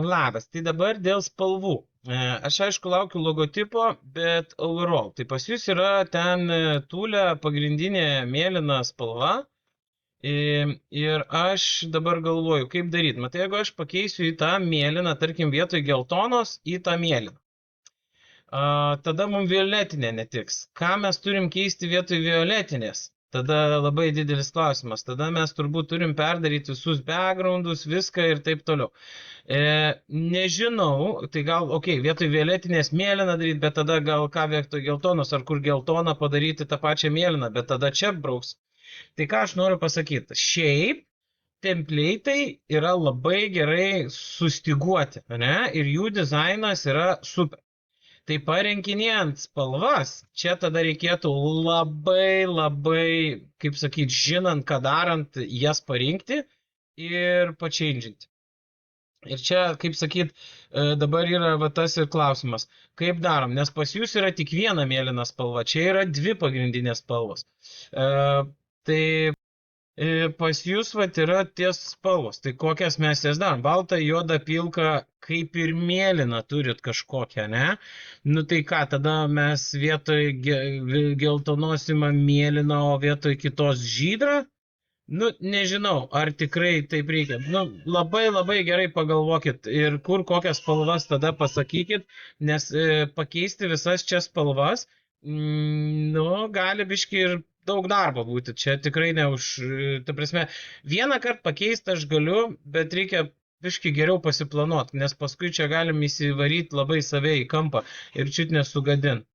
Labas, tai dabar dėl spalvų. Aš aišku laukiu logotipo, bet overall. Tai pas jūs yra ten tūlė pagrindinė mėlyna spalva. Ir aš dabar galvoju, kaip daryti. Matai, jeigu aš pakeisiu į tą mėlyną, tarkim, vietoj geltonos į tą mėlyną. Tada mums violetinė netiks. Ką mes turim keisti vietoj violetinės? Tada labai didelis klausimas. Tada mes turbūt turim perdaryti visus backgroundus, viską ir taip toliau. Nežinau, tai gal, vietoj violetinės mėlyną daryti, bet tada gal ką vietoj geltonos, ar kur geltoną padaryti tą pačią mėlyną, bet tada čia brauks. Tai ką aš noriu pasakyti? Šiaip template'ai yra labai gerai sustiguoti, ne? Ir jų dizainas yra super. Tai parenkinėjant spalvas, čia tada reikėtų labai, kaip sakyti, žinant, ką darant, jas parinkti ir pačeindžinti. Ir čia, kaip sakyt, dabar yra va tas ir klausimas, kaip darom, nes pas jūs yra tik viena mėlyna spalva, čia yra dvi pagrindinės spalvos. Tai pas jūs vat yra ties spalvos, tai kokias mes jas darom? Baltą, juodą, pilką, kaip ir mėlyną turit kažkokią, ne? Nu tai ką, tada mes vietoj geltonos imam mėlyną, o vietoj kitos žydrą? Nu, nežinau, ar tikrai taip reikia. Nu, labai gerai pagalvokit ir kur kokias spalvas tada pasakykit, nes pakeisti visas čia spalvas, nu, gali biški ir daug darbo būti. Čia tikrai ta prasme, vieną kartą pakeisti aš galiu, bet reikia biški geriau pasiplanuoti, nes paskui čia galim įsivaryti labai save į kampą ir čiut nesugadint.